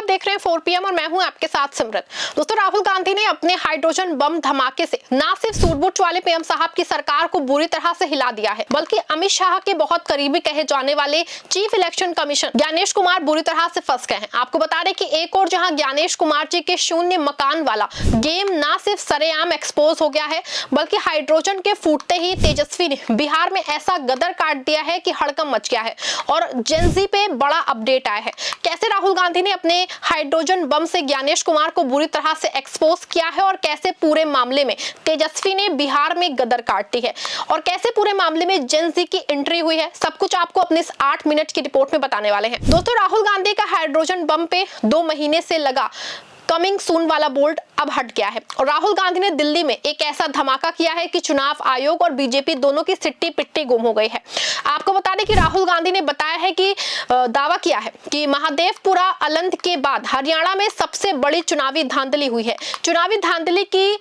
देख रहे हैं 4 PM और मैं हूं आपके साथ सिमरन। दोस्तों, राहुल गांधी ने अपने हाइड्रोजन बम धमाके से ना सिर्फ सूट-बूट वाले पीएम साहब की सरकार को बुरी तरह से हिला दिया है, बल्कि अमित शाह के बहुत करीबी कहे जाने वाले chief election commission Gyanesh Kumar बुरी तरह से फंस गए हैं। आपको बता दें कि एक और जहां ज्ञानेश कुमार जी के शून्य मकान वाला गेम ना सिर्फ सरेआम एक्सपोज हो गया है, बल्कि हाइड्रोजन के फूटते ही तेजस्वी ने बिहार में ऐसा गदर काट दिया है कि हड़कंप मच गया है और जेनजी पे बड़ा अपडेट आया है। कैसे राहुल गांधी ने अपने हाइड्रोजन बम से ज्ञानेश कुमार को बुरी तरह से एक्सपोज किया है और कैसे पूरे मामले में तेजस्वी ने बिहार में गदर काट दी है और कैसे पूरे मामले में जेनजी की एंट्री हुई है, सब कुछ आपको अपने इस 8 मिनट की रिपोर्ट में बताने वाले हैं। दोस्तों, राहुल गांधी का हाइड्रोजन बम पे 2 महीने से लगा कमिंग सून वाला बोल्ट अब हट गया है और राहुल गांधी ने दिल्ली में एक ऐसा धमाका किया है कि चुनाव आयोग और बीजेपी दोनों की सिट्टी पिट्टी गुम हो गई है। आपको बता दें कि राहुल गांधी ने बताया है कि दावा किया है कि महादेवपुरा अलंध के बाद हरियाणा में सबसे बड़ी चुनावी धांधली हुई है। चुनावी धांधली की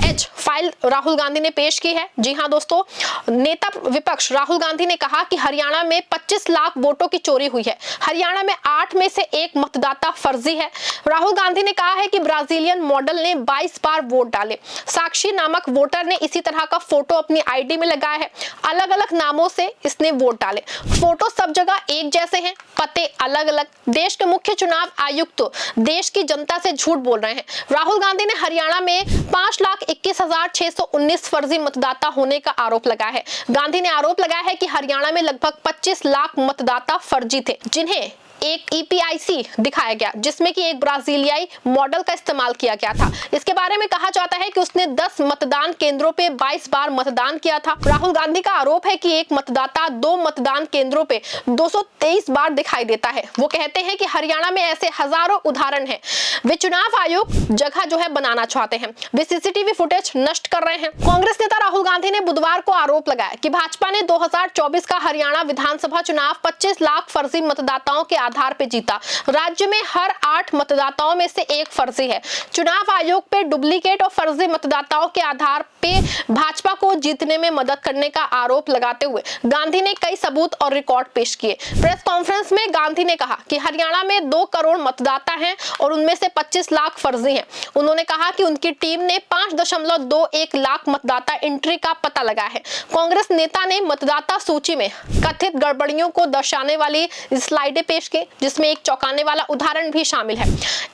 एच फाइल राहुल गांधी ने पेश की है। जी हां दोस्तों, नेता विपक्ष राहुल गांधी ने कहा कि हरियाणा में 25 लाख वोटों की चोरी हुई है। हरियाणा में 8 में से 1 मतदाता फर्जी है। राहुल गांधी ने कहा है कि ब्राजीलियन मॉडल ने 22 बार वोट डाले। साक्षी नामक वोटर ने इसी तरह का फोटो अपनी आईडी में लगाया है। अलग अलग नामों से इसने वोट डाले। फोटो सब जगह एक जैसे हैं, पते अलग अलग। देश के मुख्य चुनाव आयुक्त तो देश की जनता से झूठ बोल रहे हैं। राहुल गांधी ने हरियाणा में 5,21,619 फर्जी मतदाता होने का आरोप लगाया है। गांधी ने आरोप लगाया है कि हरियाणा में लगभग 25 लाख मतदाता फर्जी थे, जिन्हें एक EPIC दिखाया गया, जिसमें कि एक ब्राजीलियाई मॉडल का इस्तेमाल किया गया था। इसके बारे में कहा जाता है कि उसने 10 मतदान केंद्रों पे 22 बार मतदान किया था। राहुल गांधी का आरोप है कि एक मतदाता 2 मतदान केंद्रों पे 223 बार दिखाई देता है। वो कहते हैं कि हरियाणा में ऐसे हजारों उदाहरण हैं। वे चुनाव आयोग जगह जो है बनाना चाहते हैं। वे CCTV फुटेज नष्ट कर रहे हैं। कांग्रेस नेता राहुल गांधी ने बुधवार को आरोप लगाया कि भाजपा ने 2024 का हरियाणा विधानसभा चुनाव 25 लाख फर्जी मतदाताओं के आधार पे जीता। राज्य में हर 8 मतदाताओं में से 1 फर्जी है। चुनाव आयोग पे डुप्लीकेट और फर्जी मतदाताओं के आधार पे भाजपा को जीतने में मदद करने का आरोप लगाते हुए गांधी ने कई सबूत और रिकॉर्ड पेश किए। प्रेस कॉन्फ्रेंस में गांधी ने कहा कि हरियाणा में 2 करोड़ मतदाता हैं और उनमें से 25 लाख फर्जी हैं। उन्होंने कहा कि उनकी टीम ने 5.21 लाख मतदाता एंट्री का पता लगाया है। कांग्रेस नेता ने मतदाता सूची में कथित गड़बड़ियों को दर्शाने वाली स्लाइडें पेश की, जिसमें एक चौंकाने वाला उदाहरण भी शामिल है।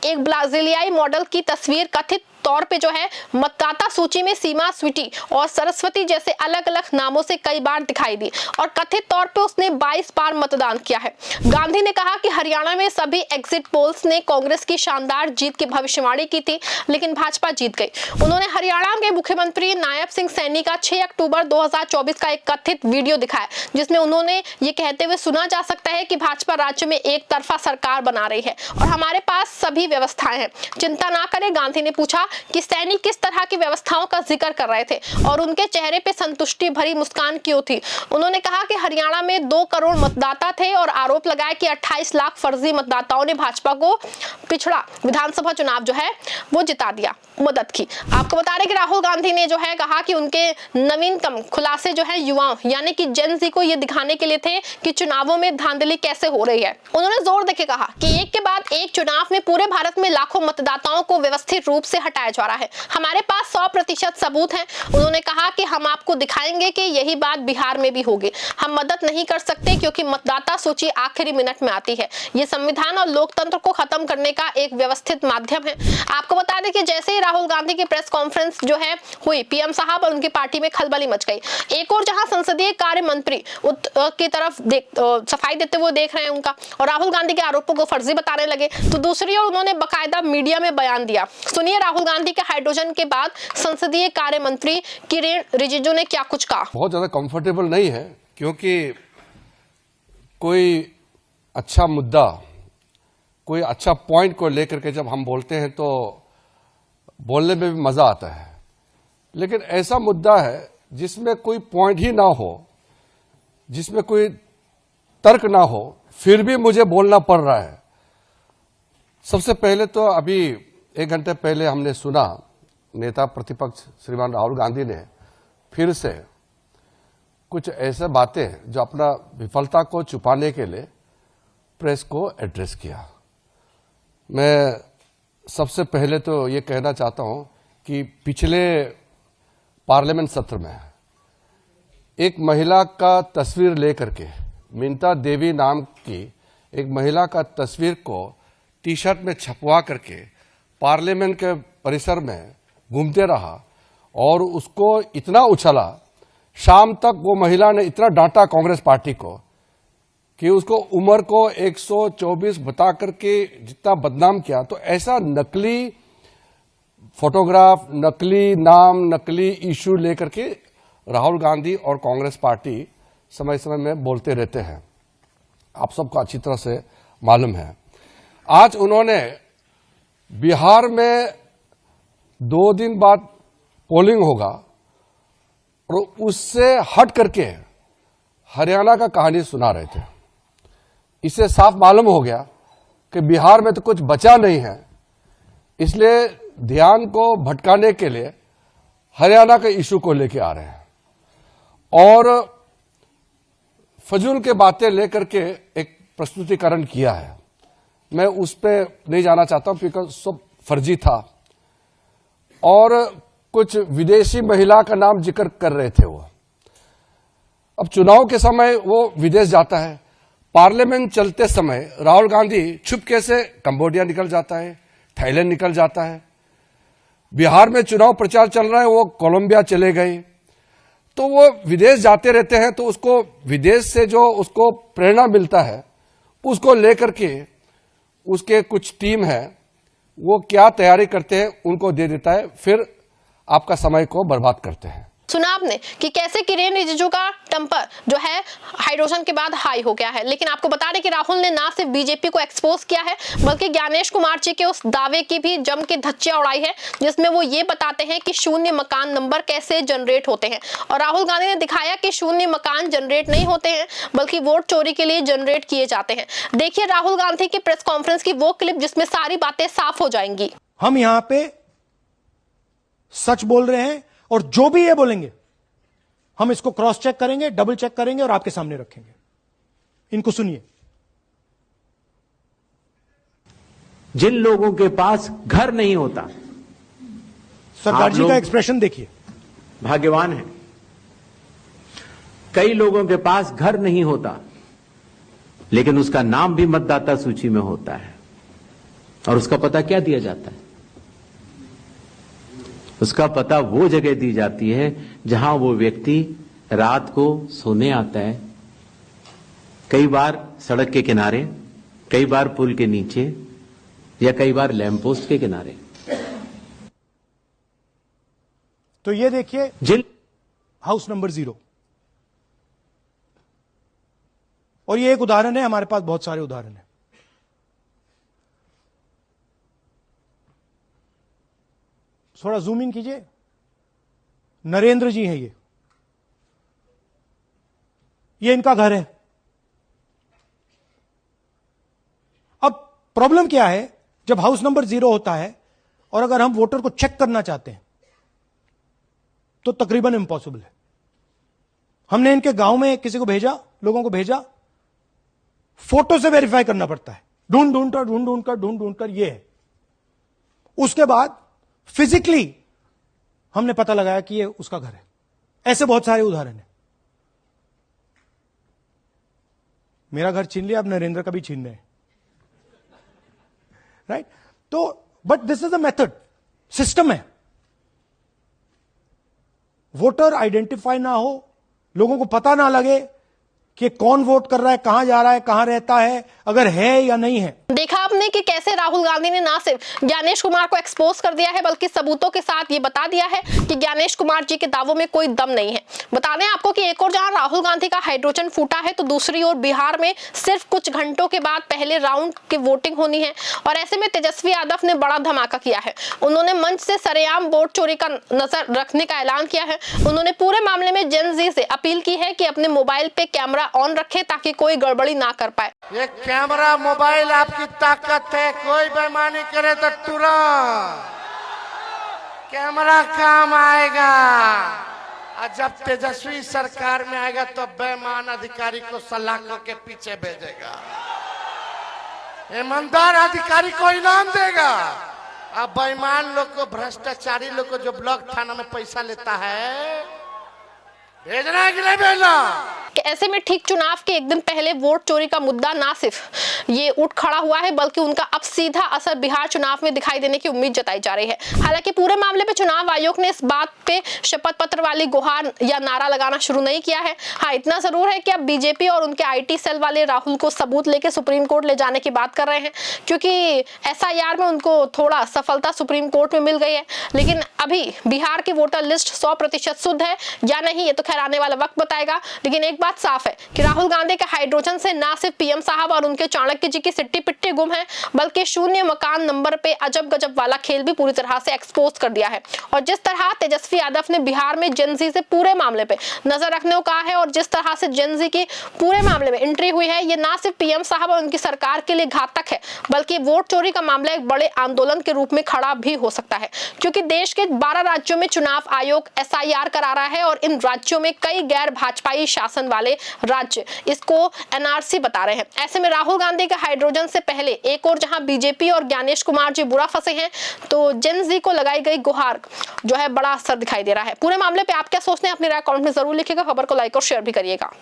एक ब्राजीलियाई मॉडल की तस्वीर कथित तौर पे जो है मतदाता सूची में सीमा स्वीटी और सरस्वती जैसे अलग अलग नामों से कई बार दिखाई दी और कथित तौर पे उसने 22 बार मतदान किया है। गांधी ने कहा कि हरियाणा में सभी एग्जिट पोल्स ने कांग्रेस की शानदार जीत की भविष्यवाणी की थी, लेकिन भाजपा जीत गई। उन्होंने हरियाणा के मुख्यमंत्री नायब सिंह सैनी का 6 अक्टूबर 2024 का एक कथित वीडियो दिखाया, जिसमें उन्होंने ये कहते हुए सुना जा सकता है कि भाजपा राज्य में एक तरफा सरकार बना रही है और हमारे पास सभी व्यवस्थाएं हैं, चिंता ना करें। गांधी ने पूछा कि सैनिक किस तरह की व्यवस्थाओं का जिक्र कर रहे थे और उनके चेहरे पे संतुष्टि भरी मुस्कान क्यों थी। उन्होंने कहा कि हरियाणा में 2 करोड़ मतदाता थे और आरोप लगाया कि 28 लाख फर्जी मतदाताओं ने भाजपा को पिछड़ा विधानसभा चुनाव जो है वो जिता दिया, मदद की। आपको बता दें कि राहुल गांधी ने जो है कहा कि उनके नवीनतम खुलासे जो है युवाओं यानी कि जेन-ज़ी को ये दिखाने के लिए थे कि चुनावों में धांधली कैसे हो रही है। उन्होंने जोर देके कहा कि एक के बाद एक चुनाव में पूरे भारत में लाखों मतदाताओं को व्यवस्थित रूप से हटाया जा रहा है। हमारे पास 100% सबूत हैं। उन्होंने कहा कि हम आपको दिखाएंगे कि यही बात बिहार में भी होगी। हम मदद नहीं कर सकते क्योंकि मतदाता सूची आखिरी मिनट में आती है। ये संविधान और लोकतंत्र को खत्म करने का एक व्यवस्थित माध्यम है। आपको बता दें कि जैसे ही राहुल गांधी की प्रेस कॉन्फ्रेंस जो है हुई, पीएम साहब और उनकी पार्टी में खलबली मच गई। एक और जहां संसदीय कार्य मंत्री की तरफ सफाई देते हुए देख रहे हैं उनका और राहुल गांधी के आरोपों को फर्जी बताने लगे, तो दूसरी ओर उन्होंने बाकायदा मीडिया में बयान दिया। सुनिए राहुल गांधी के हाइड्रोजन के बाद संसदीय कार्य मंत्री किरेन रिजिजू ने क्या कुछ कहा। बहुत ज्यादा कंफर्टेबल नहीं है, क्योंकि कोई अच्छा मुद्दा, कोई अच्छा पॉइंट को लेकर के जब हम बोलते हैं तो बोलने में भी मजा आता है, लेकिन ऐसा मुद्दा है जिसमें कोई पॉइंट ही ना हो, जिसमें कोई तर्क ना हो, फिर भी मुझे बोलना पड़ रहा है। सबसे पहले तो अभी 1 घंटे पहले हमने सुना नेता प्रतिपक्ष श्रीमान राहुल गांधी ने फिर से कुछ ऐसे बातें जो अपना विफलता को छुपाने के लिए प्रेस को एड्रेस किया। मैं सबसे पहले तो ये कहना चाहता हूं कि पिछले पार्लियामेंट सत्र में एक महिला का तस्वीर लेकर के, मिंता देवी नाम की एक महिला का तस्वीर को टी शर्ट में छपवा करके पार्लियामेंट के परिसर में घूमते रहा और उसको इतना उछला, शाम तक वो महिला ने इतना डांटा कांग्रेस पार्टी को कि उसको उम्र को 124 बता करके जितना बदनाम किया। तो ऐसा नकली फोटोग्राफ, नकली नाम, नकली इशू लेकर के राहुल गांधी और कांग्रेस पार्टी समय समय में बोलते रहते हैं, आप सबको अच्छी तरह से मालूम है। आज उन्होंने बिहार में 2 दिन बाद पोलिंग होगा और उससे हट करके हरियाणा का कहानी सुना रहे थे। इससे साफ मालूम हो गया कि बिहार में तो कुछ बचा नहीं है, इसलिए ध्यान को भटकाने के लिए हरियाणा के इशू को लेके आ रहे हैं और फजूल के बातें लेकर के एक प्रस्तुतिकरण किया है। मैं उस पर नहीं जाना चाहता हूं क्योंकि सब फर्जी था और कुछ विदेशी महिला का नाम जिक्र कर रहे थे वो। अब चुनाव के समय वो विदेश जाता है, पार्लियामेंट चलते समय राहुल गांधी छुपके से कंबोडिया निकल जाता है, थाईलैंड निकल जाता है। बिहार में चुनाव प्रचार चल रहा है, वो कोलंबिया चले गए। तो वो विदेश जाते रहते हैं, तो उसको विदेश से जो उसको प्रेरणा मिलता है उसको लेकर के उसके कुछ टीम है, वो क्या तैयारी करते हैं उनको दे देता है, फिर आपका समय को बर्बाद करते हैं। सुना आपने कि कैसे किरेन रिजिजू का टेम्पर जो है हाइड्रोजन के बाद हाई हो गया है। लेकिन आपको बता दें कि राहुल ने ना सिर्फ बीजेपी को एक्सपोज किया है बल्कि ज्ञानेश कुमार जी के उस दावे की भी जम के धज्जियां उड़ाई है जिसमें वो ये बताते हैं कि शून्य मकान नंबर कैसे जनरेट होते हैं। और राहुल गांधी ने दिखाया कि शून्य मकान जनरेट नहीं होते हैं बल्कि वोट चोरी के लिए जनरेट किए जाते हैं। देखिए राहुल गांधी की प्रेस कॉन्फ्रेंस की वो क्लिप जिसमें सारी बातें साफ हो जाएंगी। हम यहां पे सच बोल रहे हैं और जो भी ये बोलेंगे हम इसको क्रॉस चेक करेंगे, डबल चेक करेंगे और आपके सामने रखेंगे। इनको सुनिए। जिन लोगों के पास घर नहीं होता, सरदार जी का एक्सप्रेशन देखिए, भाग्यवान है। कई लोगों के पास घर नहीं होता लेकिन उसका नाम भी मतदाता सूची में होता है और उसका पता क्या दिया जाता है? उसका पता वो जगह दी जाती है जहां वो व्यक्ति रात को सोने आता है, कई बार सड़क के किनारे, कई बार पुल के नीचे या कई बार लैंप पोस्ट के किनारे। तो ये देखिए जिन हाउस नंबर 0, और ये एक उदाहरण है, हमारे पास बहुत सारे उदाहरण हैं। थोड़ा जूम इन कीजिए। नरेंद्र जी हैं ये इनका घर है। अब प्रॉब्लम क्या है, जब हाउस नंबर 0 होता है और अगर हम वोटर को चेक करना चाहते हैं तो तकरीबन इम्पॉसिबल है। हमने इनके गांव में किसी को भेजा, लोगों को भेजा, फोटो से वेरीफाई करना पड़ता है, ढूंढ कर ये है। उसके बाद फिजिकली हमने पता लगाया कि ये उसका घर है। ऐसे बहुत सारे उदाहरण हैं। मेरा घर छीन लिया, अब नरेंद्र का भी छीन रहे हैं, राइट? तो but this is a method, system है। वोटर आइडेंटिफाई ना हो, लोगों को पता ना लगे कि कौन वोट कर रहा है, कहां जा रहा है, कहां रहता है, अगर है या नहीं है। देखा आपने कि कैसे राहुल गांधी ने ना सिर्फ ज्ञानेश कुमार को एक्सपोज कर दिया है बल्कि सबूतों के साथ ये बता दिया है कि ज्ञानेश कुमार जी के दावों में कोई दम नहीं है। बता दें आपको कि एक और जहां राहुल गांधी का हाइड्रोजन फूटा है तो दूसरी ओर बिहार में सिर्फ कुछ घंटों के बाद पहले राउंड की वोटिंग होनी है और ऐसे में तेजस्वी यादव ने बड़ा धमाका किया है। उन्होंने मंच से सरेआम वोट चोरी का नजर रखने का ऐलान किया है। उन्होंने पूरे मामले में जेन जी से अपील की है कि अपने मोबाइल पे कैमरा ऑन रखे ताकि कोई गड़बड़ी ना कर पाए। ये कैमरा मोबाइल आपकी ताकत है, कोई बेईमानी करे तो तुरंत कैमरा काम आएगा। और जब तेजस्वी सरकार में आएगा तो बेईमान अधिकारी को सलाखों के पीछे भेजेगा। ईमानदार अधिकारी को इनाम देगा। अब बेईमान लोग को, भ्रष्टाचारी लोग को जो ब्लॉक थाना में पैसा लेता है, भेजना है कि नहीं भेजना? कि ऐसे में ठीक चुनाव के एक दिन पहले वोट चोरी का मुद्दा ना सिर्फ ये उठ खड़ा हुआ है, बल्कि उनका अब सीधा असर बिहार चुनाव में दिखाई देने की उम्मीद जताई जा रही है। हालांकि पूरे मामले पे चुनाव आयोग ने इस बात पे शपथ पत्र वाली गुहार या नारा लगाना शुरू नहीं किया है। हाँ, इतना जरूर है कि अब बीजेपी और उनके IT सेल वाले राहुल को सबूत लेके सुप्रीम कोर्ट ले जाने की बात कर रहे हैं, क्योंकि SIR में उनको थोड़ा सफलता सुप्रीम कोर्ट में मिल गई है। लेकिन अभी बिहार की वोटर लिस्ट 100% शुद्ध है या नहीं, ये तो खैर आने वाला वक्त बताएगा। लेकिन एक बात साफ है कि राहुल गांधी के हाइड्रोजन से ना सिर्फ PM साहब और उनके चाणक्य जी की सिट्टी पिट्टी गुम है, बल्कि शून्य मकान नंबर पे अजब गजब वाला खेल भी पूरी तरह से एक्सपोज कर दिया है। और जिस तरह तेजस्वी यादव ने बिहार में जेनजी से पूरे मामले पे नजर रखने को कहा है, और जिस तरह से जेनजी की पूरे मामले में एंट्री हुई है, ये ना सिर्फ PM साहब और उनकी सरकार के लिए घातक है, बल्कि वोट चोरी का मामला एक बड़े आंदोलन के रूप में खड़ा भी हो सकता है। क्योंकि देश के 12 राज्यों में चुनाव आयोग SIR करा रहा है और इन राज्यों में कई गैर भाजपाई शासन वाले राज्य इसको NRC बता रहे हैं। ऐसे में राहुल गांधी के हाइड्रोजन से पहले एक और जहां बीजेपी और ज्ञानेश कुमार जी बुरा फंसे हैं, तो जेन-जी को लगाई गई गुहार जो है बड़ा असर दिखाई दे रहा है। पूरे मामले पे आप क्या सोचते हैं? अपनी राय कमेंट में जरूर लिखिएगा। खबर को लाइक और शेयर भी करिएगा।